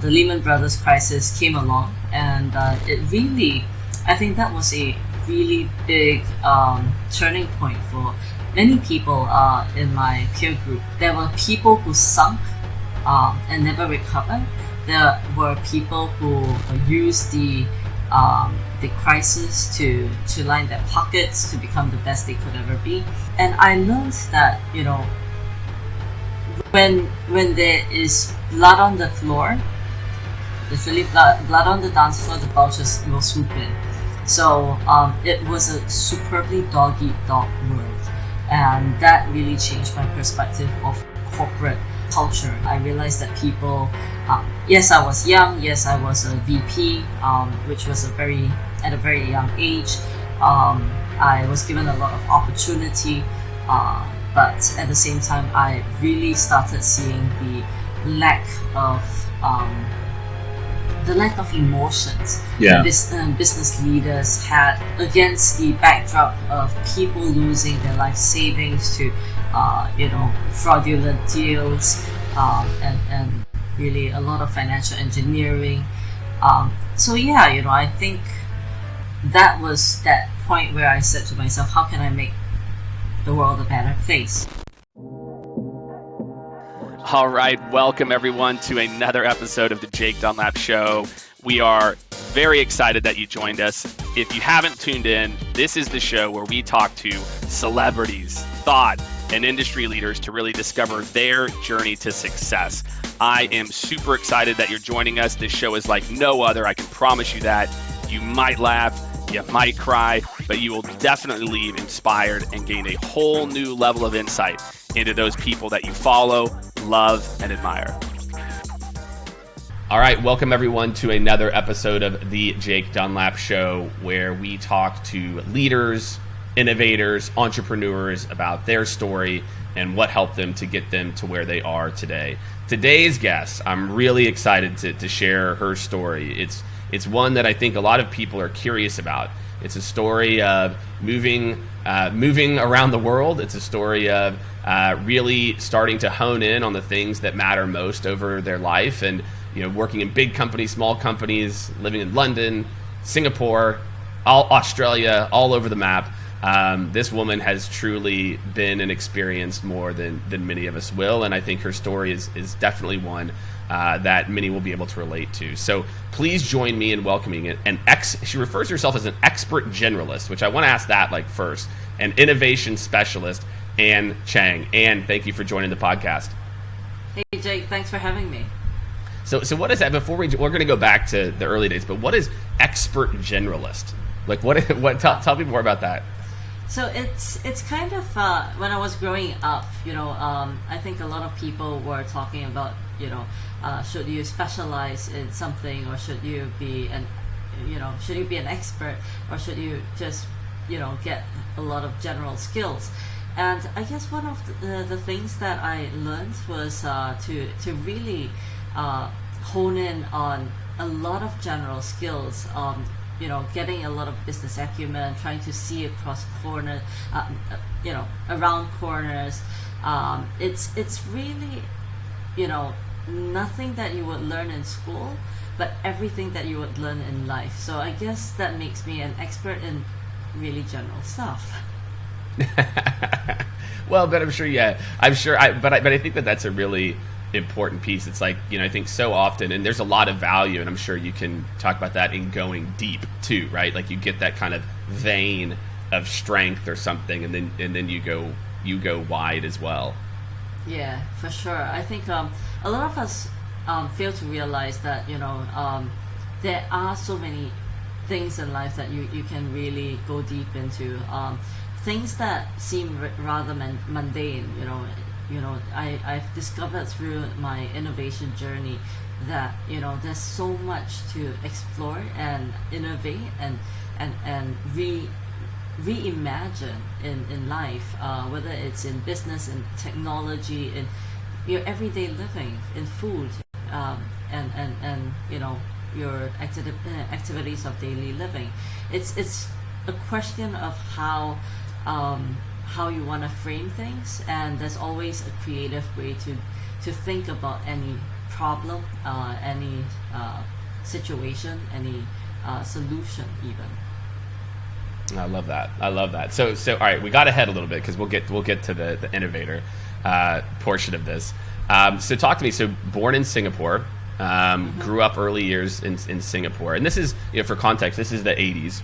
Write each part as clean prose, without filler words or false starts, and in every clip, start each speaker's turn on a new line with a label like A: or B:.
A: the Lehman Brothers crisis came along, and it really, I think that was a really big turning point for many people in my peer group. There were people who sunk and never recovered. There were people who used the crisis to line their pockets to become the best they could ever be. And I learned that, you know, when there is blood on the floor, there's really blood on the dance floor, the vultures will swoop in. So it was a superbly dog-eat-dog world, and that really changed my perspective of corporate culture. I realized that people, yes, I was young, yes, I was a VP, which was at a very young age. I was given a lot of opportunity, but at the same time, I really started seeing the lack of emotions business leaders had against the backdrop of people losing their life savings to fraudulent deals, and really a lot of financial engineering. So yeah, you know, I think that was that point where I said to myself, how can I make the world a better place?
B: All right, welcome everyone to another episode of the Jake Dunlap Show. We are very excited that you joined us. If you haven't tuned in, this is the show where we talk to celebrities, thought, and industry leaders to really discover their journey to success. I am super excited that you're joining us. This show is like no other. I can promise you that. You might laugh, you might cry, but you will definitely leave inspired and gain a whole new level of insight into those people that you follow, love, and admire. All right, welcome everyone to another episode of the Jake Dunlap Show, where we talk to leaders, innovators, entrepreneurs about their story and what helped them to get them to where they are today. Today's guest, I'm really excited to share her story. It's one that I think a lot of people are curious about. It's a story of moving around the world. It's a story of really starting to hone in on the things that matter most over their life, and working in big companies, small companies, living in London, Singapore, Australia, all over the map. This woman has truly been and experienced more than many of us will, and I think her story is definitely one that many will be able to relate to. So please join me in welcoming she refers to herself as an expert generalist, which I want to ask that first, an innovation specialist, Anne Chang. Anne, thank you for joining the podcast.
A: Hey Jake, thanks for having me.
B: So what is that? Before we're going to go back to the early days, but what is expert generalist? Tell me more about that.
A: So it's kind of when I was growing up, I think a lot of people were talking about, should you specialize in something, or should you be an expert, or should you just, get a lot of general skills? And I guess one of the things that I learned was to really hone in on a lot of general skills. Getting a lot of business acumen, trying to see across corners, around corners. It's really, nothing that you would learn in school, but everything that you would learn in life. So I guess that makes me an expert in really general stuff.
B: Well, but I think that's a really important piece. It's I think so often, and there's a lot of value, and I'm sure you can talk about that in going deep too, right? You get that kind of vein of strength or something, and then you go wide as well.
A: Yeah, for sure. I think a lot of us fail to realize that there are so many things in life that you can really go deep into. Things that seem rather mundane, I've discovered through my innovation journey that there's so much to explore and innovate and reimagine in life, whether it's in business, in technology, in your everyday living, in food, and your activities of daily living. It's a question of how you want to frame things, and there's always a creative way to think about any problem, any situation, any solution even.
B: I love that. I love that. So all right, we got ahead a little bit because we'll get to the innovator portion of this. So talk to me. So born in Singapore, grew up early years in Singapore, and this is, for context, this is the 80s,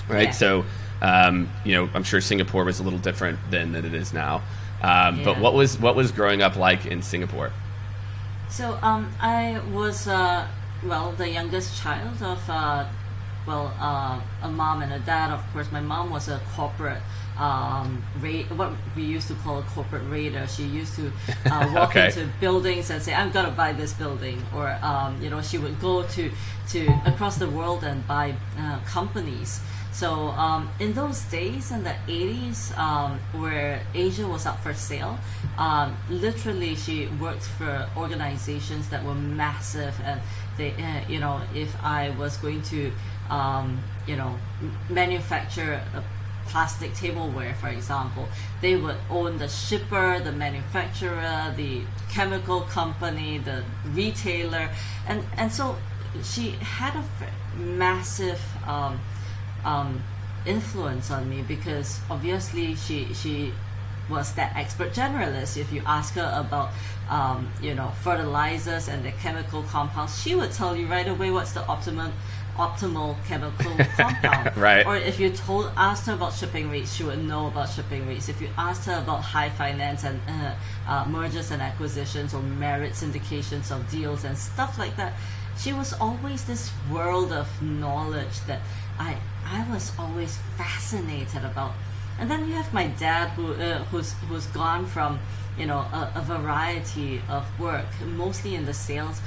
B: right? Yeah. So I'm sure Singapore was a little different than it is now. But what was growing up like in Singapore?
A: So I was the youngest child of a mom and a dad. Of course, my mom was a corporate what we used to call a corporate raider. She used to walk into buildings and say, "I'm gonna buy this building," or she would go to across the world and buy companies. So in those days, in the 80s, where Asia was up for sale, literally she worked for organizations that were massive, and they, if I was going to, manufacture a plastic tableware, for example, they would own the shipper, the manufacturer, the chemical company, the retailer, and so she had a massive influence on me, because obviously she was that expert generalist. If you ask her about fertilizers and the chemical compounds, she would tell you right away what's the optimal chemical compound.
B: Right.
A: Or if you asked her about shipping rates, she would know about shipping rates. If you asked her about high finance and mergers and acquisitions, or merit syndications of deals and stuff like that, she was always this world of knowledge that I was always fascinated about. And then you have my dad, who's gone from a variety of work, mostly in the sales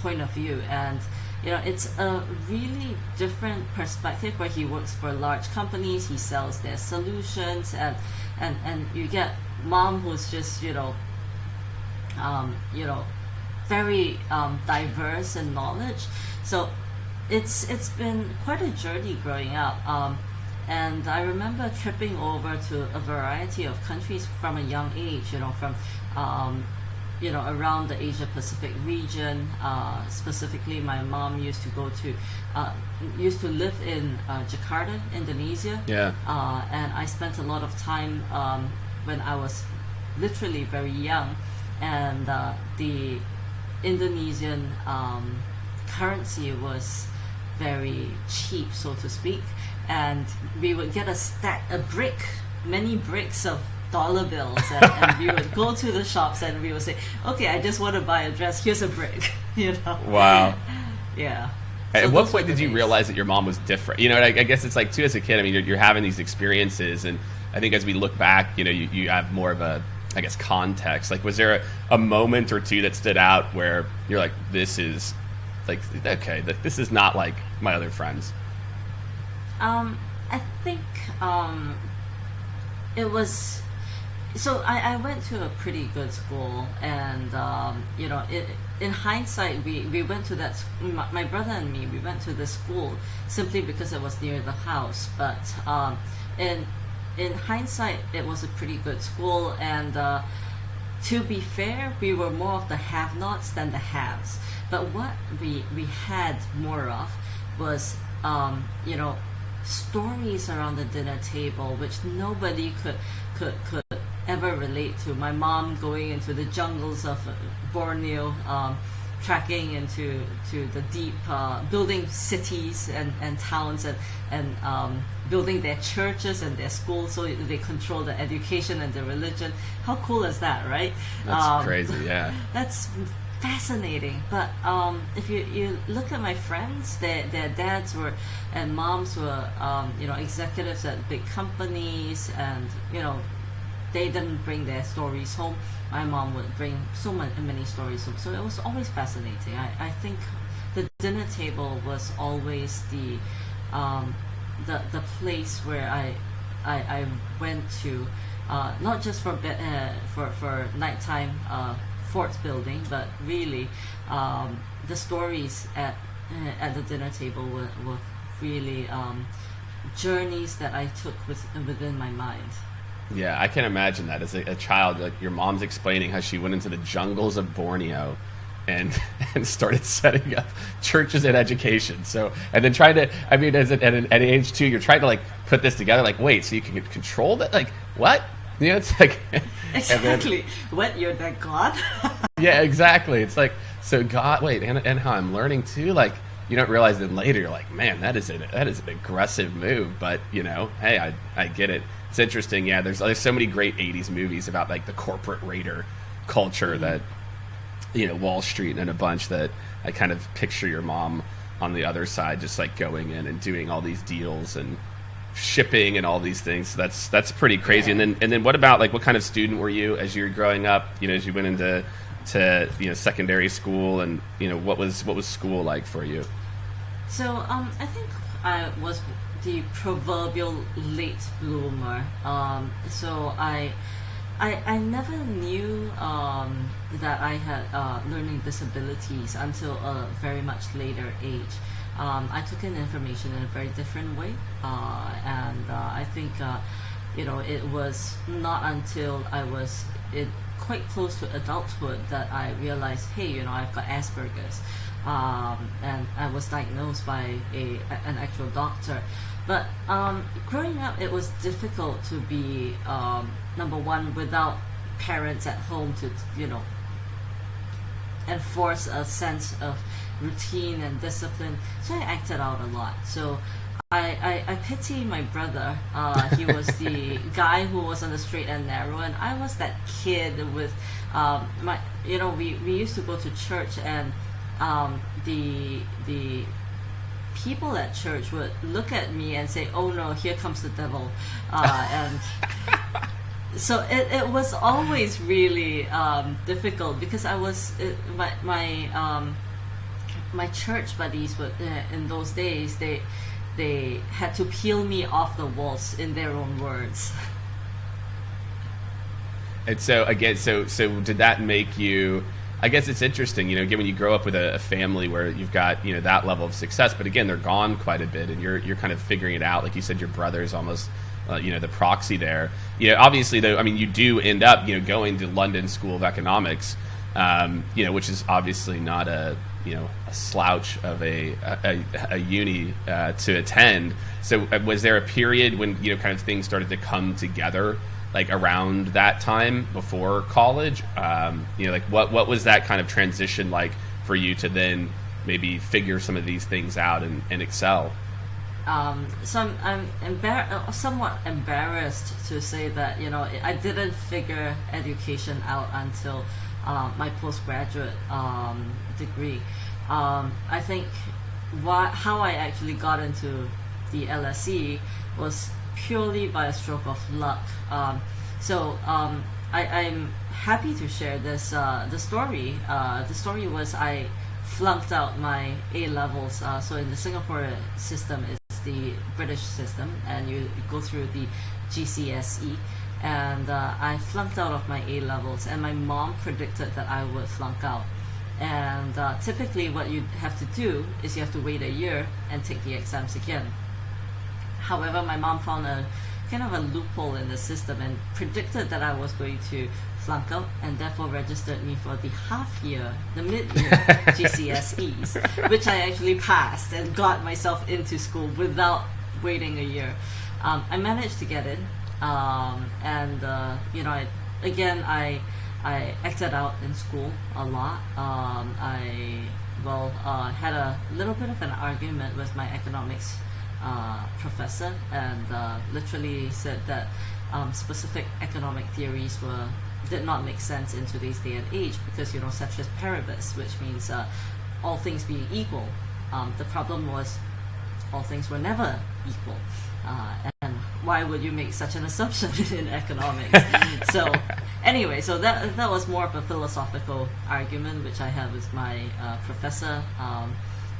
A: point of view, and it's a really different perspective, where he works for large companies, he sells their solutions, and you get mom who's just very diverse in knowledge. So it's been quite a journey growing up, and I remember tripping over to a variety of countries from a young age, from around the Asia Pacific region. Specifically, my mom used to live in Jakarta, Indonesia.
B: Yeah.
A: And I spent a lot of time when I was literally very young, and the Indonesian currency was very cheap, so to speak, and we would get many bricks of dollar bills, and we would go to the shops and we would say, "Okay, I just want to buy a dress. Here's a brick."
B: Wow.
A: Yeah.
B: At what point did you realize that your mom was different? I guess it's like, too, as a kid, I mean, you're having these experiences, and I think as we look back, you have more of a, I guess, context. Like, was there a moment or two that stood out where you're like, this is like, okay, this is not like my other friends?
A: I think it was. So I went to a pretty good school, and in hindsight, we went to that. My brother and me, we went to the school simply because it was near the house. But in hindsight, it was a pretty good school, and to be fair, we were more of the have-nots than the haves. But what we had more of was stories around the dinner table, which nobody could ever relate to. My mom going into the jungles of Borneo, tracking into the deep, building cities and towns, and building their churches and their schools, so they control the education and the religion. How cool is that, right?
B: That's crazy, yeah.
A: That's fascinating. But if you look at my friends, their dads and moms were executives at big companies, and they didn't bring their stories home. My mom would bring so many stories home, so it was always fascinating. I think the dinner table was always the place where I went to, not just for nighttime fort building, but really the stories at the dinner table were really journeys that I took within my mind.
B: Yeah, I can imagine that as a child, like your mom's explaining how she went into the jungles of Borneo and and started setting up churches and education. So, and then trying to, I mean, at age 2, you're trying to like put this together. Like, wait, so you can control that? Like, what? You know, it's like
A: Exactly. What, you're that God?
B: yeah, exactly. It's like, so God, wait, and how I'm learning too. Like, you don't realize then later you're like, man, that is an aggressive move. But you know, hey, I get it. It's interesting. Yeah, there's so many great '80s movies about like the corporate raider culture that, you know, Wall Street and a bunch that I kind of picture your mom on the other side, just like going in and doing all these deals and shipping and all these things. So that's pretty crazy.
A: Yeah.
B: And then what about like what kind of student were you as you were growing up? You know, as you went into you know secondary school, and you know what was school like for you?
A: So I think I was the proverbial late bloomer. So I never knew that I had learning disabilities until a very much later age. I took in information in a very different way, and I think you know, it was not until I was quite close to adulthood that I realized, hey, you know, I've got Asperger's, and I was diagnosed by an actual doctor. But growing up, it was difficult to be number one without parents at home to, you know, enforce a sense of routine and discipline. So I acted out a lot. So I pity my brother. He was the guy who was on the straight and narrow, and I was that kid with my. You know, we used to go to church, and the people at church would look at me and say, "Oh no, here comes the devil," and so it was always really difficult because I was my church buddies would in those days they had to peel me off the walls in their own words.
B: And so again, so did that make you? I guess it's interesting, you know, again, when you grow up with a family where you've got, you know, that level of success, but again, they're gone quite a bit, and you're kind of figuring it out. Like you said, your brother's almost, you know, the proxy there. You know, obviously, though, I mean, you do end up, you know, going to London School of Economics, you know, which is obviously not a, you know, a slouch of a uni to attend. So was there a period when, you know, kind of things started to come together, like around that time before college? You know, like what was that kind of transition like for you to then maybe figure some of these things out and excel?
A: So I'm somewhat embarrassed to say that, you know, I didn't figure education out until my postgraduate degree. I think how I actually got into the LSE was purely by a stroke of luck. I'm happy to share this. The story was I flunked out my A levels. So in the Singapore system, it's the British system, and you go through the GCSE. And I flunked out of my A levels, and my mom predicted that I would flunk out. And typically, what you have to do is you have to wait a year and take the exams again. However, my mom found a kind of a loophole in the system and predicted that I was going to flunk out, and therefore registered me for the the mid-year GCSEs, which I actually passed and got myself into school without waiting a year. I managed to get in, and you know, I acted out in school a lot. I had a little bit of an argument with my economics professor, and literally said that specific economic theories did not make sense in today's day and age, because, you know, ceteris paribus, which means all things being equal. The problem was all things were never equal, and why would you make such an assumption in economics? So anyway, so that was more of a philosophical argument which I had with my professor.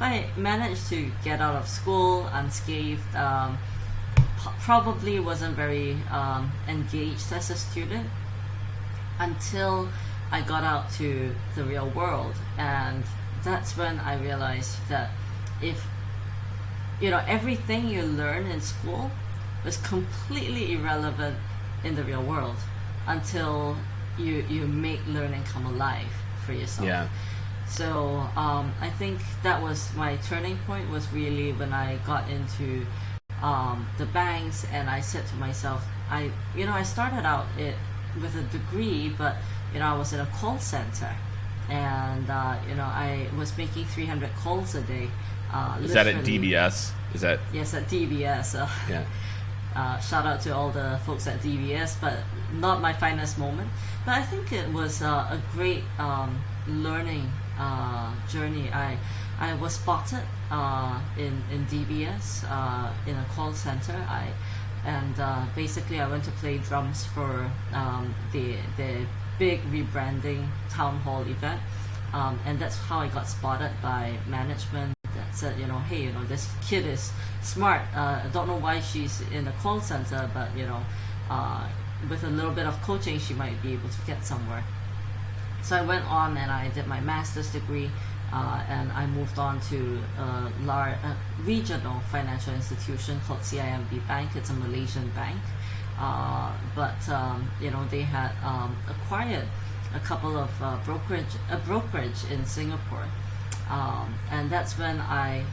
A: I managed to get out of school unscathed. Probably wasn't very engaged as a student until I got out to the real world, and that's when I realized that if, you know, everything you learn in school was completely irrelevant in the real world until you make learning come alive for yourself.
B: Yeah.
A: So I think that was my turning point, was really when I got into the banks, and I said to myself, I started out with a degree, but I was in a call center, and I was making 300 calls a day.
B: Is that at DBS?
A: Yes, at DBS.
B: Yeah.
A: Shout out to all the folks at DBS, but not my finest moment. But I think it was a great learning journey. I was spotted in DBS in a call center. Basically I went to play drums for the big rebranding town hall event, and that's how I got spotted by management. That said, hey, this kid is smart. I don't know why she's in a call center, but with a little bit of coaching, she might be able to get somewhere. So I went on and I did my master's degree, and I moved on to a regional financial institution called CIMB Bank. It's a Malaysian bank, but they had acquired a couple of brokerage in Singapore. And that's when I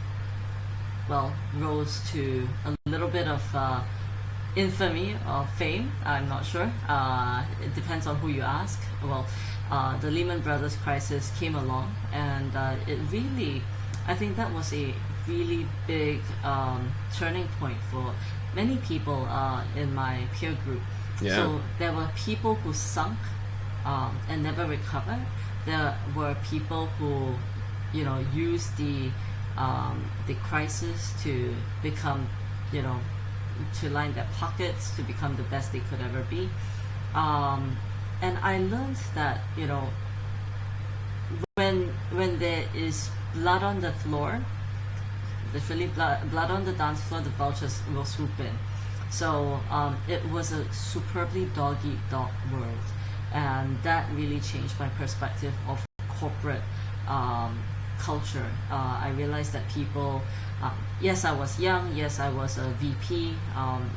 A: rose to a little bit of infamy or fame. I'm not sure. It depends on who you ask. The Lehman Brothers crisis came along, and I think that was a really big turning point for many people in my peer group.
B: Yeah.
A: So there were people who sunk and never recovered. There were people who use the crisis to become, to line their pockets, to become the best they could ever be. And I learned that, when there is blood on the floor, literally blood on the dance floor, the vultures will swoop in. So it was a superbly dog-eat-dog world, and that really changed my perspective of corporate culture. I realized that people, yes, I was young, yes, I was a VP,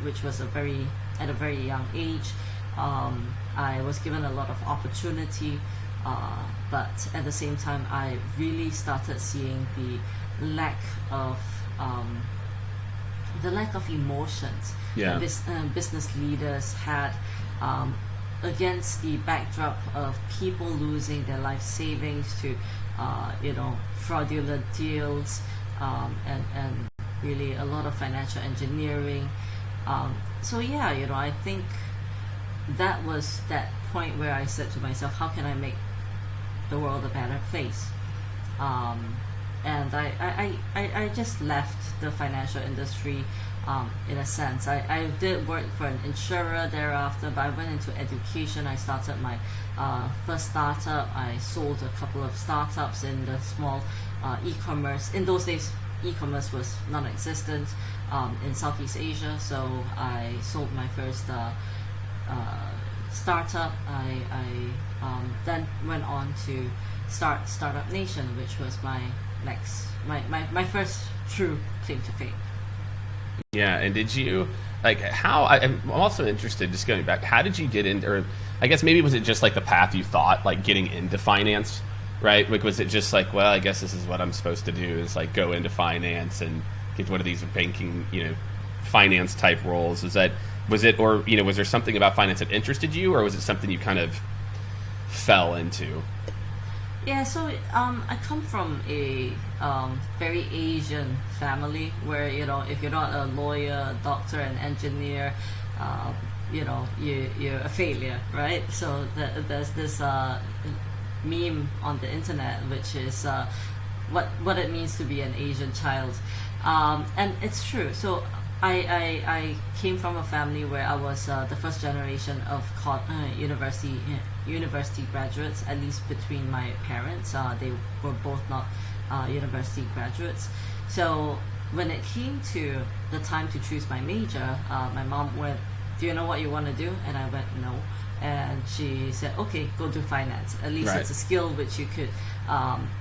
A: which was at a very young age. I was given a lot of opportunity, but at the same time, I really started seeing the lack of emotions.
B: Yeah.
A: Business leaders had, against the backdrop of people losing their life savings to fraudulent deals, and really a lot of financial engineering. I think that was that point where I said to myself, how can I make the world a better place? And I just left the financial industry, in a sense. I did work for an insurer thereafter, but I went into education. I started my first startup. I sold a couple of startups in the small e-commerce. In those days, e-commerce was non-existent in Southeast Asia, so I sold my first startup. I then went on to start Startup Nation, which was my first true claim to fame.
B: Yeah, and did you, I'm also interested, just going back, how did you get into, or I guess maybe was it just like the path you thought, like getting into finance, right? Like, was it just like, well, I guess this is what I'm supposed to do, is like go into finance and get one of these banking, finance type roles? Was there something about finance that interested you, or was it something you kind of fell into?
A: Yeah, so I come from a very Asian family where, if you're not a lawyer, a doctor, an engineer, you're a failure, right? So there's this meme on the internet, which is what it means to be an Asian child. And it's true. So I came from a family where I was the first generation of university graduates, at least between my parents. They were both not university graduates. So when it came to the time to choose my major, my mom went, "Do you know what you want to do?" And I went, "No." And she said, "Okay, go do finance. At least it's a skill which you could,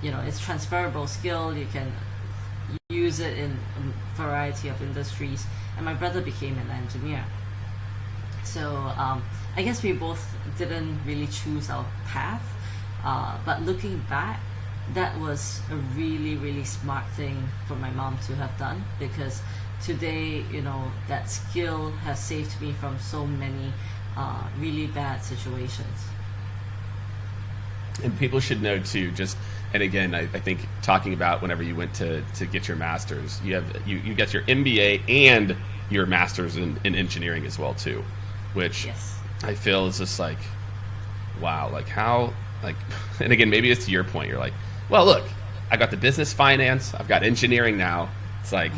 A: it's transferable skill. You can use it in a variety of industries." And my brother became an engineer. So I guess we both didn't really choose our path, but looking back, that was a really, really smart thing for my mom to have done, because today, that skill has saved me from so many really bad situations.
B: And people should know too, and again, I think talking about whenever you went to get your master's, you get your MBA and your master's in engineering as well too, which
A: Yes.
B: I feel is just like, wow, like how, like, and again, maybe it's to your point, you're like, well, look, I got the business finance, I've got engineering now, it's like,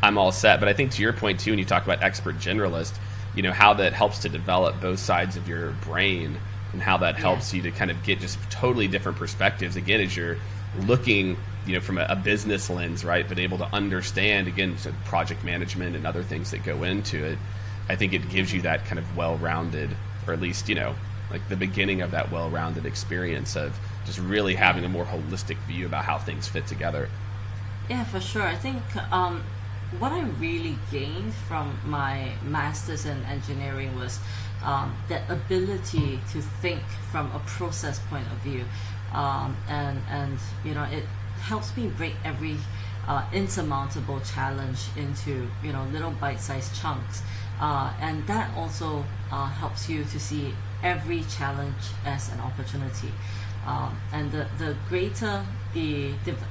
B: I'm all set. But I think to your point too, when you talk about expert generalist, how that helps to develop both sides of your brain, and how that helps you to kind of get just totally different perspectives, again, as you're looking, from a business lens, right? But able to understand, again, so project management and other things that go into it. I think it gives you that kind of well-rounded, or at least, like the beginning of that well-rounded experience of just really having a more holistic view about how things fit together.
A: Yeah, for sure. I think what I really gained from my master's in engineering was that ability to think from a process point of view, and it helps me break every insurmountable challenge into little bite-sized chunks, and that also helps you to see every challenge as an opportunity, and the greater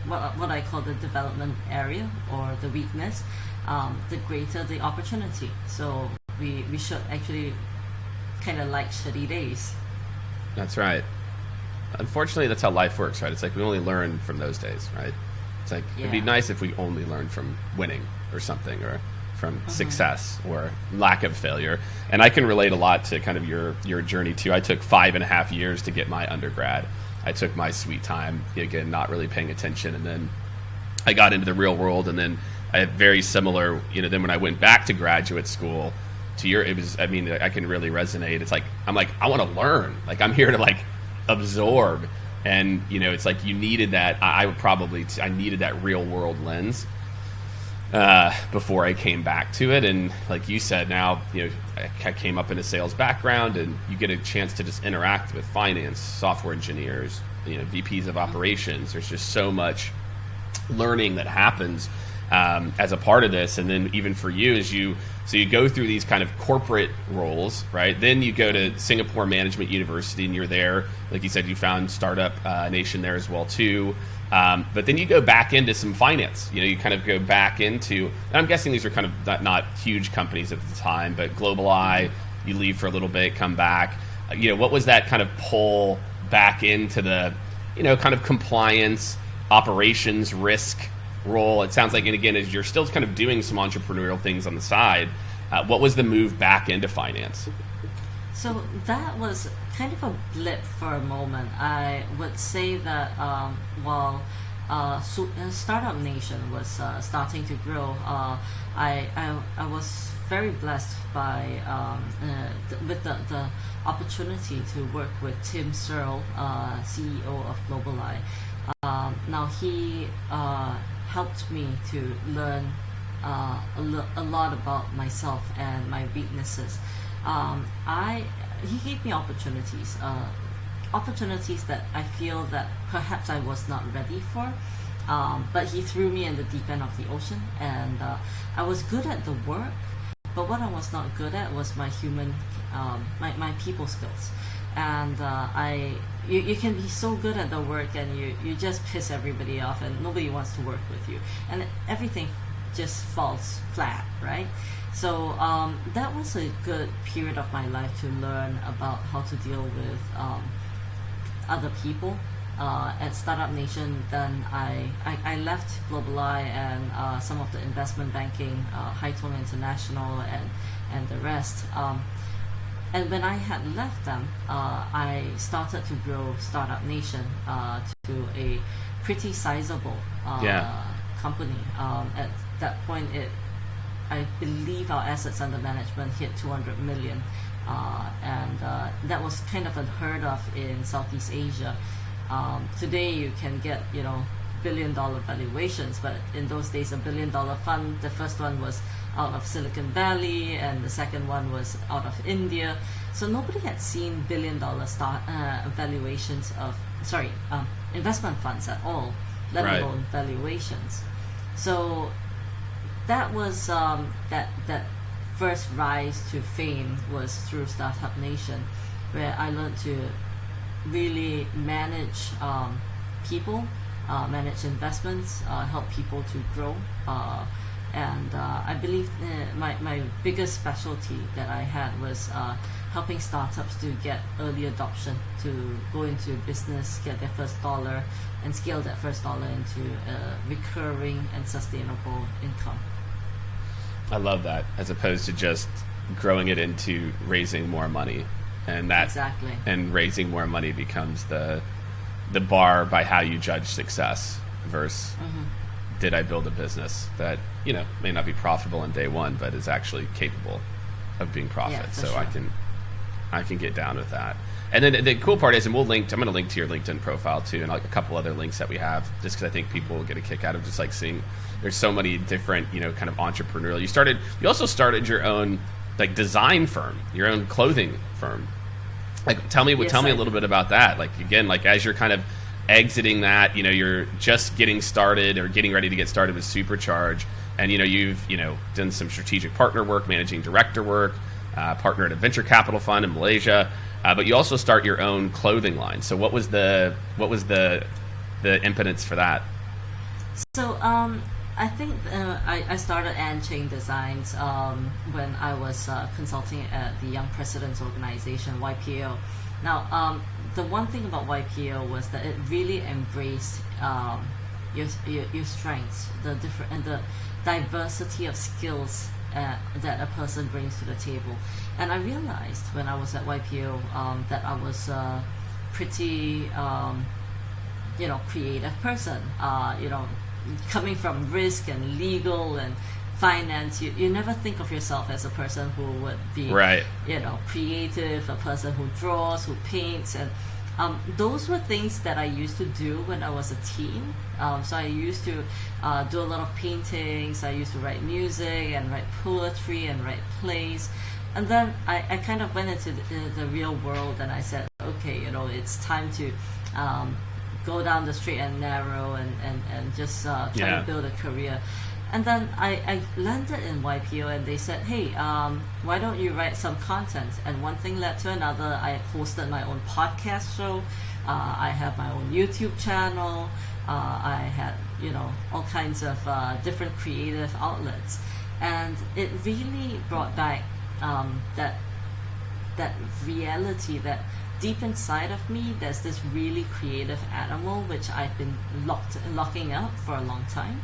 A: what I call the development area or the weakness, the greater the opportunity. So we should actually kind of like shitty days.
B: That's right. Unfortunately, that's how life works, right? It's like we only learn from those days, right? It's like it'd be nice if we only learned from winning or something, or from success or lack of failure. And I can relate a lot to kind of your journey too. I took 5.5 years to get my undergrad. I took my sweet time, again, not really paying attention, and then I got into the real world, and then I had very similar, then when I went back to graduate school to I can really resonate. It's like, I'm like, I want to learn. Like, I'm here to like absorb. And, it's like you needed that. I needed that real world lens before I came back to it. And like you said, now, I came up in a sales background, and you get a chance to just interact with finance, software engineers, VPs of operations. There's just so much learning that happens as a part of this. And then even for you, so you go through these kind of corporate roles, right? Then you go to Singapore Management University, and you're there. Like you said, you found Startup Nation there as well too. But then you go back into some finance. You kind of go back into, and I'm guessing these are kind of not huge companies at the time, but Global Eye, you leave for a little bit, come back. What was that kind of pull back into the, kind of compliance, operations, risk role? It sounds like, and again, as you're still kind of doing some entrepreneurial things on the side, what was the move back into finance?
A: So that was kind of a blip for a moment. I would say that while Startup Nation was starting to grow, I was very blessed by with the opportunity to work with Tim Searle, CEO of Global Eye. Now he helped me to learn a lot about myself and my weaknesses. He gave me opportunities that I feel that perhaps I was not ready for, but he threw me in the deep end of the ocean, and I was good at the work, but what I was not good at was my my people skills. And you can be so good at the work, and you just piss everybody off, and nobody wants to work with you, and everything just falls flat, right? So that was a good period of my life to learn about how to deal with other people. At Startup Nation, then I left Global Eye and some of the investment banking, High Tone International, and the rest. And when I had left them, I started to grow Startup Nation to a pretty sizable company. At that point, I believe our assets under management hit 200 million, and that was kind of unheard of in Southeast Asia. Today, you can get $1 billion valuations, but in those days, $1 billion fund, the first one was out of Silicon Valley, and the second one was out of India. So nobody had seen billion-dollar valuations of investment funds at all, let
B: Right.
A: alone valuations. So that was that first rise to fame was through Startup Nation, where I learned to really manage people, manage investments, help people to grow. And I believe my biggest specialty that I had was helping startups to get early adoption, to go into business, get their first dollar, and scale that first dollar into a recurring and sustainable income.
B: I love that, as opposed to just growing it into raising more money, and that
A: Exactly.
B: and raising more money becomes the bar by how you judge success versus did I build a business that may not be profitable on day one, but is actually capable of being profit.
A: Yeah, for
B: So
A: sure.
B: I can get down with that. And then the cool part is, and I'm going to link to your LinkedIn profile too, and like a couple other links that we have, just because I think people will get a kick out of just like seeing there's so many different, kind of entrepreneurial. You also started your own like design firm, your own clothing firm. Like tell me a little bit about that. Like again, like as you're kind of exiting that, you're just getting started or getting ready to get started with Supercharge, and you've done some strategic partner work, managing director work, partner at a venture capital fund in Malaysia. But you also start your own clothing line. So what was the impetus for that?
A: So I think I started Cheng Designs when I was consulting at the Young Presidents Organization, YPO. Now, the one thing about YPO was that it really embraced your strengths, the different and the diversity of skills that a person brings to the table. And I realized when I was at YPO that I was a pretty creative person. Coming from risk and legal and finance, you never think of yourself as a person who would be
B: right.
A: Creative, a person who draws, who paints, and those were things that I used to do when I was a teen. So I used to do a lot of paintings. I used to write music and write poetry and write plays. And then I kind of went into the real world, and I said, okay, it's time to go down the straight and narrow and just try to build a career. And then I landed in YPO, and they said, hey, why don't you write some content? And one thing led to another. I hosted my own podcast show. I have my own YouTube channel. I had, all kinds of different creative outlets. And it really brought back that reality that deep inside of me, there's this really creative animal which I've been locking up for a long time.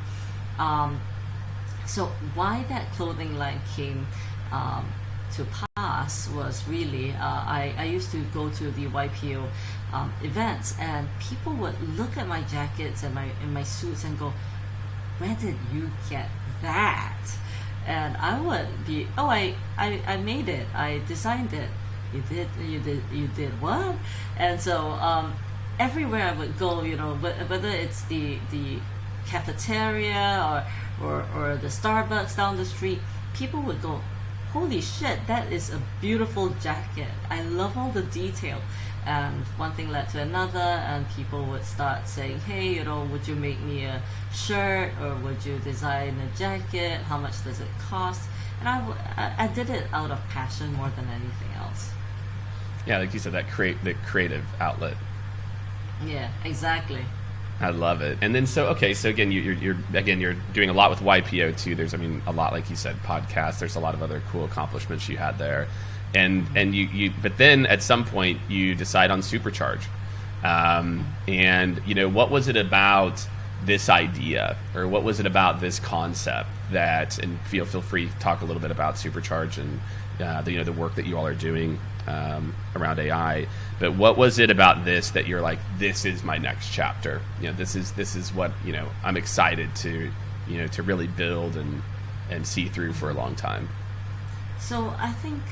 A: So why that clothing line came to pass was really I used to go to the YPO events, and people would look at my jackets and my suits and go, where did you get that? And I would be, I made it, I designed it. You did what? And so everywhere I would go, whether it's the cafeteria or the Starbucks down the street, people would go, holy shit, that is a beautiful jacket. I love all the detail. And one thing led to another, and people would start saying, hey, would you make me a shirt, or would you design a jacket? How much does it cost? And I did it out of passion more than anything else.
B: Yeah, like you said, the creative outlet.
A: Yeah, exactly.
B: I love it. And then so again, you're doing a lot with YPO too. There's a lot, like you said, podcasts. There's a lot of other cool accomplishments you had there, and you but then at some point you decide on Supercharge, and what was it about this idea, or what was it about this concept that, and feel free to talk a little bit about Supercharge and the work that you all are doing around AI, but what was it about this that you're like, this is my next chapter? This is what I'm excited to really build and see through for a long time.
A: So I think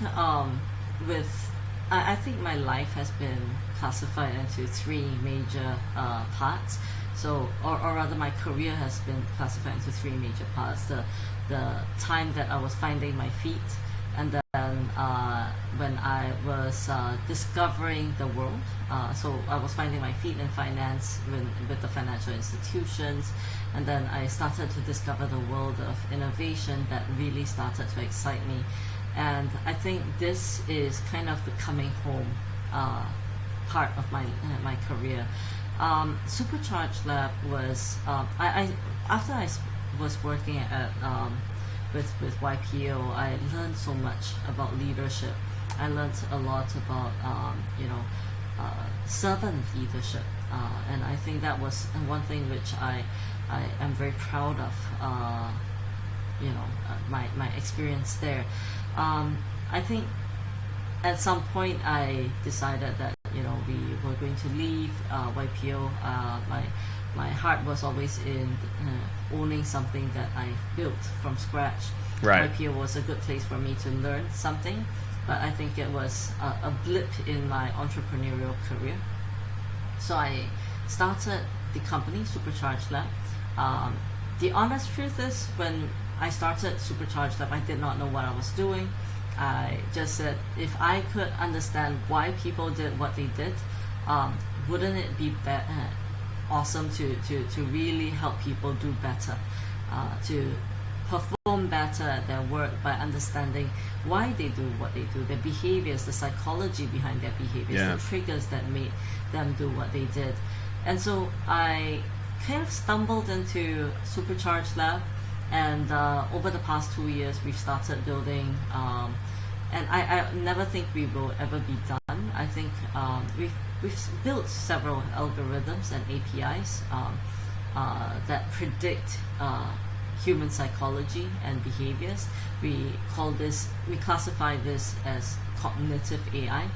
A: I think my life has been classified into three major parts. So, or rather, my career has been classified into three major parts: the time that I was finding my feet, and then when I was discovering the world. So I was finding my feet in finance with the financial institutions, and then I started to discover the world of innovation that really started to excite me. And I think this is kind of the coming home part of my career. Supercharge Lab was I after was working at with YPO, I learned so much about leadership. I learned a lot about servant leadership, and I think that was one thing which I am very proud of. My experience there. I think at some point I decided that we were going to leave YPO. My heart was always in owning something that I built from scratch.
B: Right.
A: YPO was a good place for me to learn something, but I think it was a blip in my entrepreneurial career. So I started the company, Supercharge Lab. The honest truth is, when I started Supercharge Lab, I did not know what I was doing. I just said, if I could understand why people did what they did, wouldn't it be awesome to really help people do better, to perform better at their work by understanding why they do what they do, their behaviors, the psychology behind their behaviors, the triggers that made them do what they did. And so I kind of stumbled into Supercharge Lab, and over the past 2 years we've started building, and I never think we will ever be done. I think we've built several algorithms and APIs that predict human psychology and behaviors. We classify this as cognitive AI,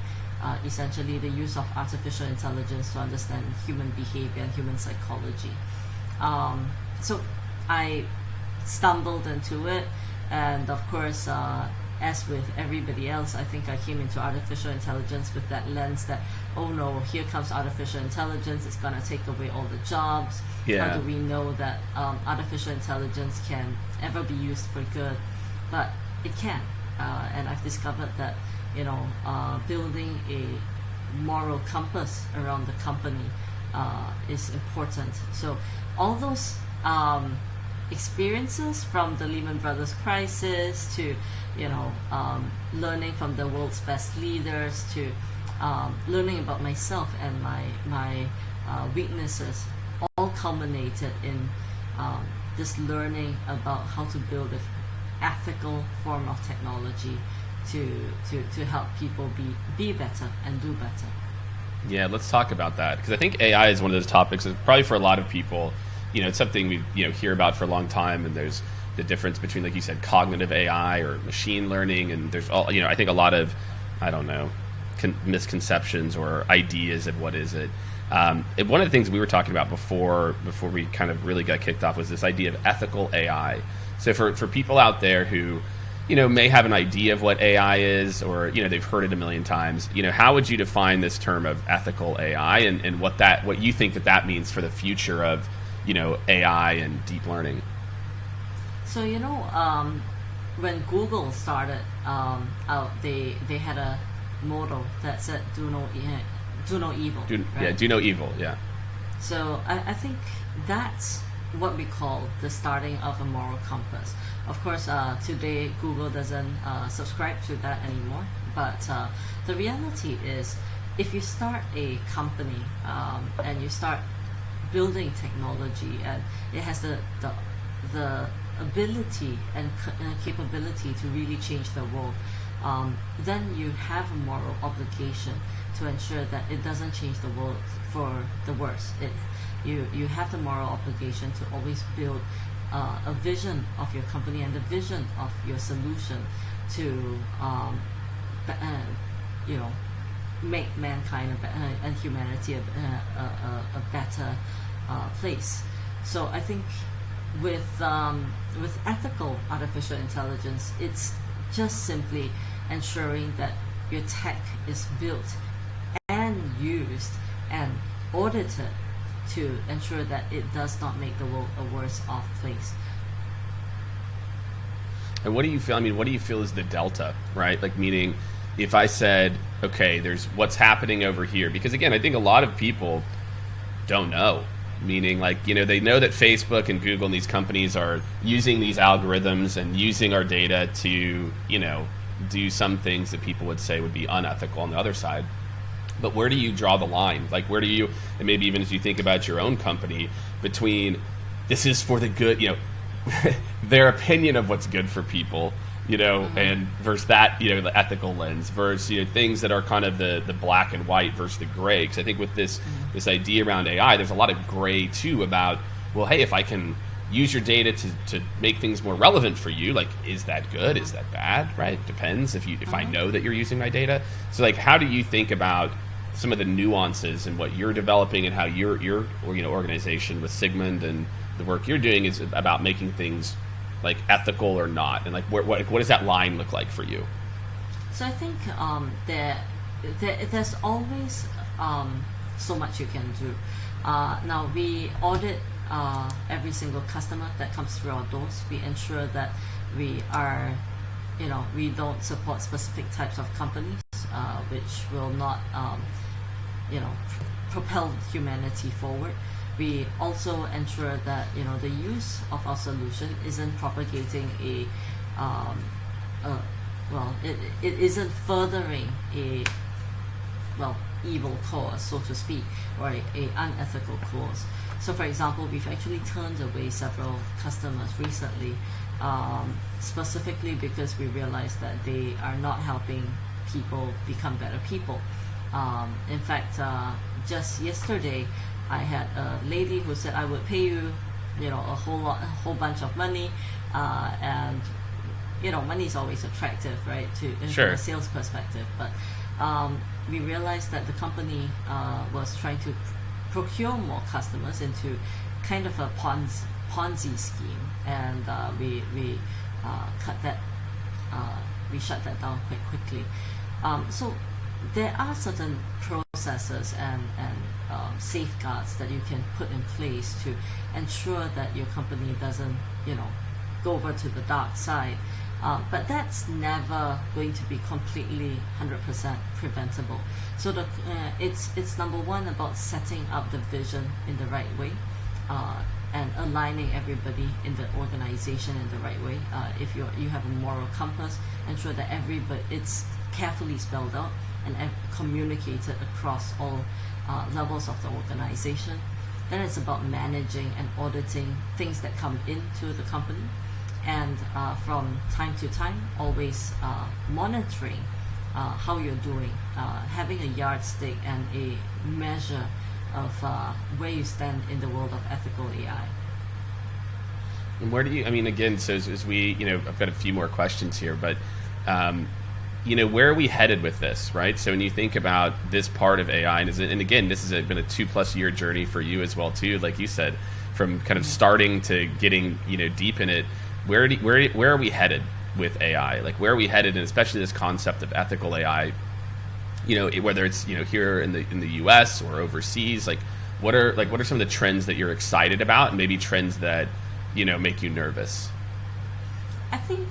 A: essentially the use of artificial intelligence to understand human behavior and human psychology. So I stumbled into it, and of course, as with everybody else, I think I came into artificial intelligence with that lens that, oh no, here comes artificial intelligence, it's going to take away all the jobs. How do we know that artificial intelligence can ever be used for good? But it can, and I've discovered that building a moral compass around the company is important. So all those experiences, from the Lehman Brothers crisis to learning from the world's best leaders, to learning about myself and my weaknesses, all culminated in this learning about how to build an ethical form of technology to help people be better and do better.
B: Yeah, let's talk about that, because I think AI is one of those topics that probably for a lot of people, it's something we hear about for a long time, and there's the difference between, like you said, cognitive AI or machine learning, and there's all I think a lot of misconceptions or ideas of what is it. And one of the things we were talking about before we kind of really got kicked off was this idea of ethical AI. So for people out there who may have an idea of what AI is, or they've heard it a million times, how would you define this term of ethical AI, and what you think that means for the future of AI and deep learning?
A: So when Google started out, they had a motto that said do no evil.
B: Yeah, do no evil. Yeah.
A: So I think that's what we call the starting of a moral compass. Of course, today Google doesn't subscribe to that anymore. But the reality is, if you start a company and you start building technology, and it has the ability and capability to really change the world, then you have a moral obligation to ensure that it doesn't change the world for the worse. You have the moral obligation to always build a vision of your company and the vision of your solution to make mankind and humanity a better place. So I think with ethical artificial intelligence, it's just simply ensuring that your tech is built and used and audited to ensure that it does not make the world a worse off place.
B: And what do you feel? I mean, what do you feel is the delta, right? Like, meaning, if I said, okay, there's what's happening over here, because again, I think a lot of people don't know. Meaning, like, you know, they know that Facebook and Google and these companies are using these algorithms and using our data to, you know, do some things that people would say would be unethical on the other side. But where do you draw the line? Like, where do you, and maybe even as you think about your own company, between this is for the good, you know, their opinion of what's good for people, you know, and versus that, you know, the ethical lens versus, you know, things that are kind of the black and white versus the gray. Because I think with this idea around AI, there's a lot of gray too about, well, hey, if I can use your data to make things more relevant for you, like, is that good? Is that bad? Right? Depends if I know that you're using my data. So, like, how do you think about some of the nuances in what you're developing and how your you know, organization with Sigmund and the work you're doing is about making things like ethical or not, and like what does that line look like for you?
A: So I think there's always so much you can do. Now we audit every single customer that comes through our doors. We ensure that we are, you know, we don't support specific types of companies which will not, you know, propel humanity forward. We also ensure that, you know, the use of our solution isn't propagating it isn't furthering a, well, evil cause, so to speak, or a unethical cause. So, for example, we've actually turned away several customers recently, specifically because we realized that they are not helping people become better people. In fact, just yesterday, I had a lady who said, I would pay you, you know, a whole bunch of money, and, you know, money is always attractive, right, from a sales perspective. But we realized that the company was trying to procure more customers into kind of a Ponzi scheme, and we cut that, we shut that down quite quickly. So there are certain processes and safeguards that you can put in place to ensure that your company doesn't, you know, go over to the dark side. But that's never going to be completely 100% preventable. So it's number one about setting up the vision in the right way, and aligning everybody in the organization in the right way. If you have a moral compass, ensure that it's carefully spelled out and communicated across all levels of the organization. Then it's about managing and auditing things that come into the company, and from time to time, always monitoring how you're doing, having a yardstick and a measure of where you stand in the world of ethical AI.
B: And where do you, I mean, again, so as we, you know, I've got a few more questions here, but you know, where are we headed with this, right? So when you think about this part of AI, and again, this has been a 2+ year journey for you as well too, like you said, from kind of starting to getting, you know, deep in it. Where are we headed with AI? Like, where are we headed, and especially this concept of ethical AI? You know, whether it's, you know, here in the U.S. or overseas, like what are some of the trends that you're excited about, and maybe trends that, you know, make you nervous?
A: I think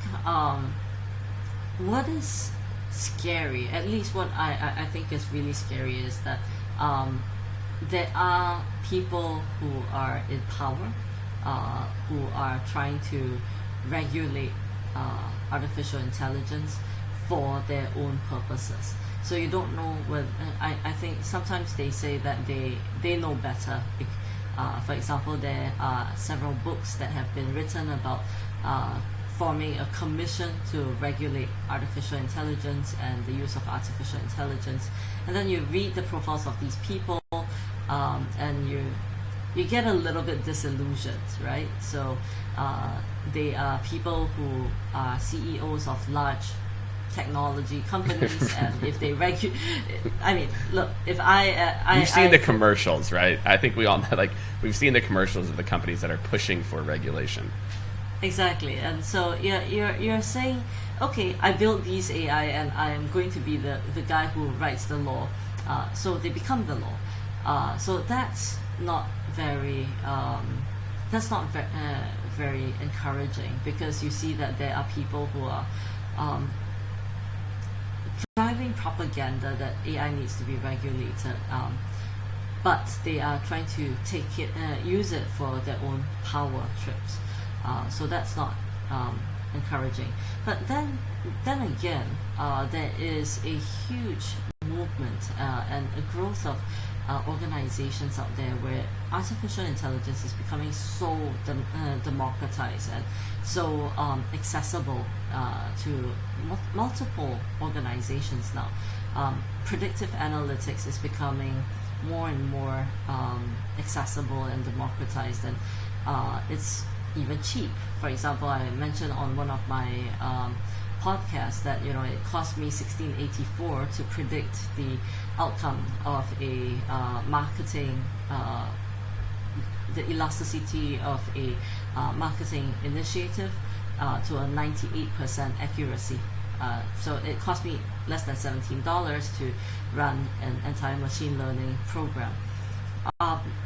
A: what is scary, at least what I think is really scary, is that there are people who are in power, who are trying to regulate artificial intelligence for their own purposes. So you don't know whether, I think sometimes they say that they know better. For example, there are several books that have been written about forming a commission to regulate artificial intelligence and the use of artificial intelligence. And then you read the profiles of these people, and you get a little bit disillusioned, right? So they are people who are CEOs of large technology companies, and if they I mean, look, if
B: you've seen the commercials, right? I think we all know, like, we've seen the commercials of the companies that are pushing for regulation.
A: Exactly. And so you're saying, okay, I built these AI and I am going to be the guy who writes the law. So they become the law. So that's not very very encouraging, because you see that there are people who are driving propaganda that AI needs to be regulated, but they are trying to use it for their own power trips. So that's not encouraging. But then again, there is a huge movement and a growth of organizations out there where artificial intelligence is becoming so democratized and so accessible to multiple organizations now. Predictive analytics is becoming more and more accessible and democratized, and it's even cheap. For example, I mentioned on one of my podcasts that it cost me $16.84 to predict the outcome of a marketing, the elasticity of a marketing initiative to a 98% accuracy. So it cost me less than $17 to run an entire machine learning program.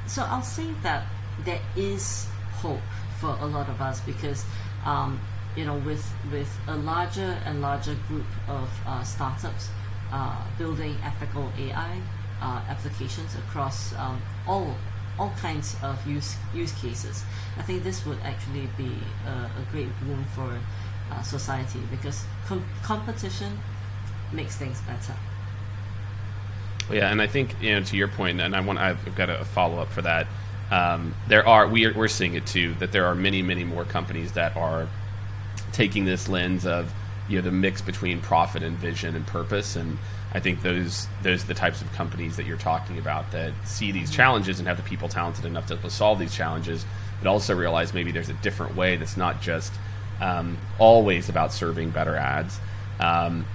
A: So I'll say that there is hope for a lot of us, because with a larger and larger group of startups building ethical AI applications across all kinds of use cases, I think this would actually be a great boon for society, because competition makes things better.
B: Well, yeah, and I think to your point, and I've got a follow up for that. We're seeing it too, that there are many more companies that are taking this lens of the mix between profit and vision and purpose, and I think those are the types of companies that you're talking about that see these challenges and have the people talented enough to solve these challenges, but also realize maybe there's a different way that's not just always about serving better ads. And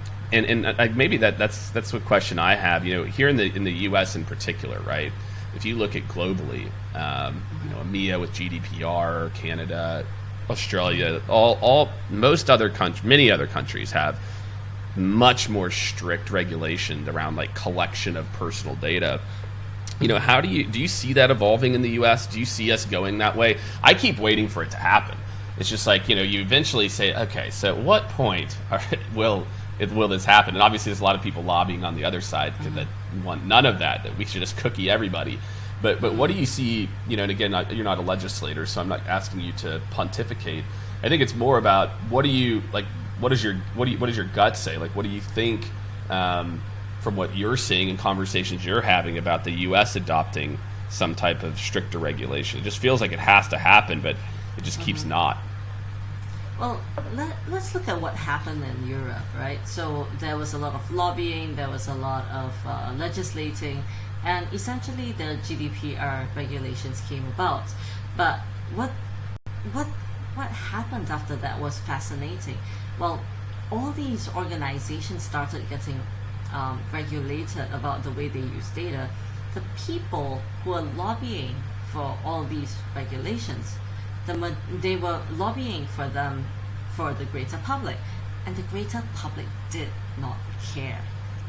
B: maybe that's what question I have. Here in the U.S. in particular, right? If you look at globally, EMEA with GDPR, Canada, Australia, many other countries have much more strict regulations around like collection of personal data. How do you see that evolving in the U.S.? Do you see us going that way? I keep waiting for it to happen. It's just like, you eventually say, okay, so at what point will this happen? And obviously there's a lot of people lobbying on the other side that want none of that we should just cookie everybody. But what do you see, and again, you're not a legislator, so I'm not asking you to pontificate. I think it's more about what does your gut say? Like, what do you think from what you're seeing and conversations you're having about the U.S. adopting some type of stricter regulation? It just feels like it has to happen, but it just keeps not.
A: Well, let's look at what happened in Europe, right? So there was a lot of lobbying, there was a lot of legislating, and essentially the GDPR regulations came about. But what happened after that was fascinating. Well, all these organizations started getting regulated about the way they use data. The people who are lobbying for all these regulations, they were lobbying for them for the greater public, and the greater public did not care.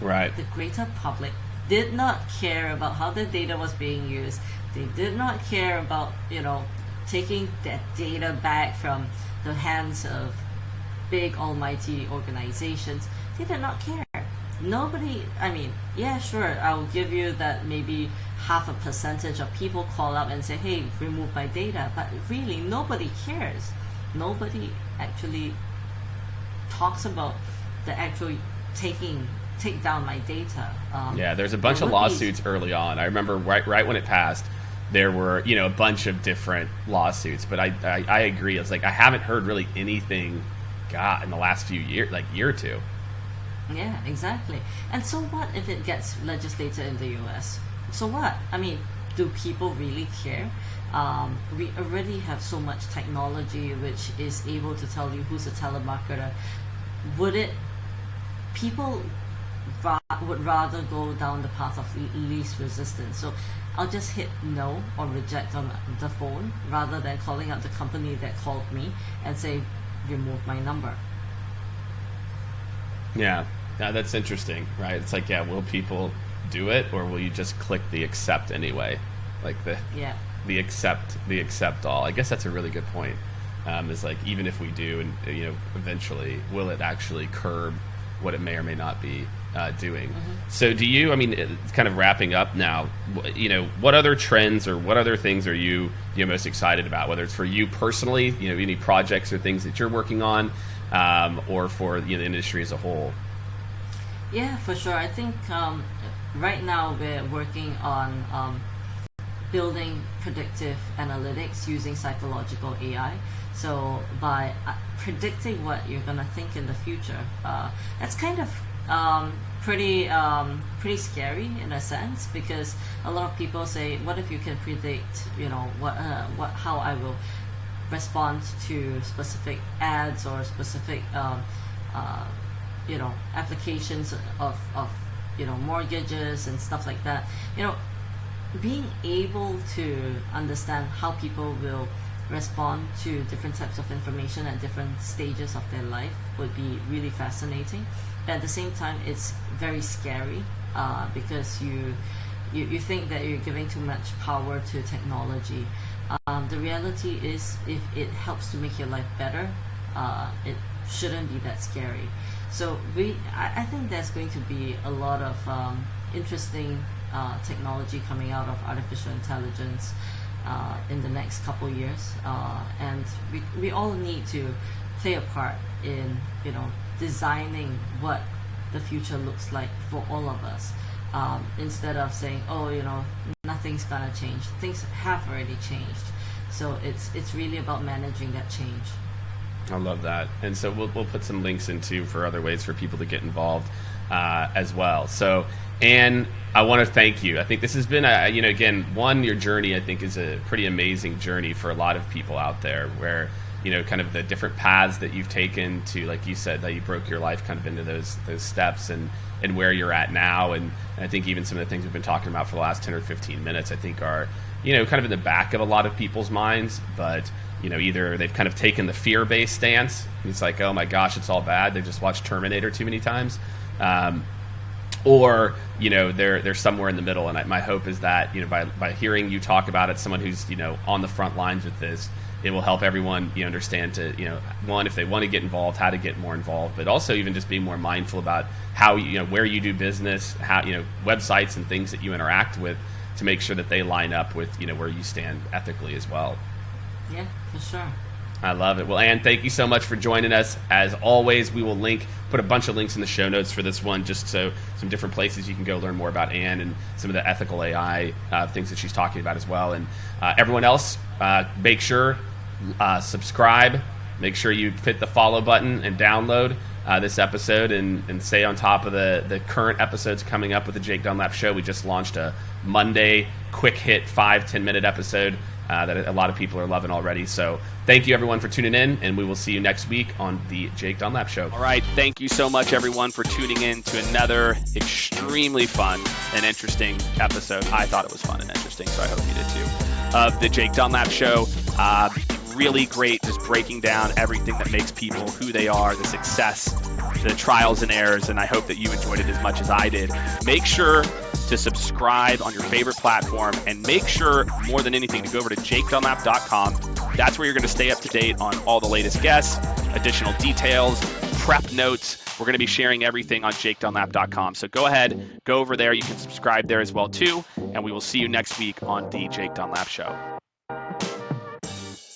B: Right.
A: The greater public did not care about how the data was being used. They did not care about taking that data back from the hands of big almighty organizations. They did not care. Nobody, yeah, sure, I'll give you that maybe half a percentage of people call up and say, hey, remove my data, but really nobody cares. Nobody actually talks about the actual take down my data.
B: Yeah, there's a bunch of lawsuits early on. I remember right when it passed, there were a bunch of different lawsuits, but I agree. It's like I haven't heard really anything in the last few years, like year or two.
A: Yeah, exactly. And so what if it gets legislated in the US? So what? Do people really care? We already have so much technology which is able to tell you who's a telemarketer. People would rather go down the path of least resistance. So I'll just hit no or reject on the phone rather than calling out the company that called me and say, remove my number.
B: Yeah, that's interesting, right? It's like, will people do it, or will you just click the accept anyway?
C: the accept all. I guess that's a really good point. Is like, even if we do, and eventually, will it actually curb what it may or may not be doing? So do you, I mean, it's kind of wrapping up now, what other trends or what other things are you most excited about, whether it's for you personally, any projects or things that you're working on, or for the industry as a whole?
A: Yeah, for sure. I think right now we're working on building predictive analytics using psychological AI. So by predicting what you're going to think in the future, that's kind of pretty scary in a sense, because a lot of people say, what if you can predict how I will respond to specific ads or specific applications of mortgages and stuff like that. Being able to understand how people will respond to different types of information at different stages of their life would be really fascinating. But at the same time, it's very scary, because you think that you're giving too much power to technology. The reality is, if it helps to make your life better, it shouldn't be that scary. So I think there's going to be a lot of interesting technology coming out of artificial intelligence in the next couple years, and we all need to play a part in designing what the future looks like for all of us, instead of saying, nothing's gonna change. Things have already changed, so it's really about managing that change.
C: I love that. And so we'll put some links into for other ways for people to get involved as well. So, Anne, I want to thank you. I think this has been again, your journey, I think, is a pretty amazing journey for a lot of people out there, where kind of the different paths that you've taken to, like you said, that you broke your life kind of into those steps, and where you're at now. And I think even some of the things we've been talking about for the last 10 or 15 minutes, I think are kind of in the back of a lot of people's minds, but either they've kind of taken the fear-based stance. It's like, oh my gosh, it's all bad. They've just watched Terminator too many times. Or they're somewhere in the middle. And my hope is that by hearing you talk about it, someone who's on the front lines with this, it will help everyone understand to one, if they want to get involved, how to get more involved, but also even just being more mindful about how where you do business, how websites and things that you interact with, to make sure that they line up with where you stand ethically as well.
A: Yeah, for sure.
C: I love it. Well, Anne, thank you so much for joining us. As always, we will put a bunch of links in the show notes for this one, just so some different places you can go learn more about Anne and some of the ethical AI things that she's talking about as well. And everyone else, make sure subscribe. Make sure you hit the follow button and download this episode, and stay on top of the current episodes coming up with the Jake Dunlap Show. We just launched a Monday quick hit 5-10 minute episode that a lot of people are loving already. So thank you everyone for tuning in, and we will see you next week on the Jake Dunlap Show.
B: All right, thank you so much everyone for tuning in to another extremely fun and interesting episode. I thought it was fun and interesting, so I hope you did too, of the Jake Dunlap Show. Really great, just breaking down everything that makes people who they are, the success, the trials and errors, and I hope that you enjoyed it as much as I did. Make sure to subscribe on your favorite platform, and make sure, more than anything, to go over to jakedunlap.com. That's where you're going to stay up to date on all the latest guests, additional details, prep notes. We're going to be sharing everything on jakedunlap.com. So go ahead, go over there. You can subscribe there as well too, and we will see you next week on the Jake Dunlap Show.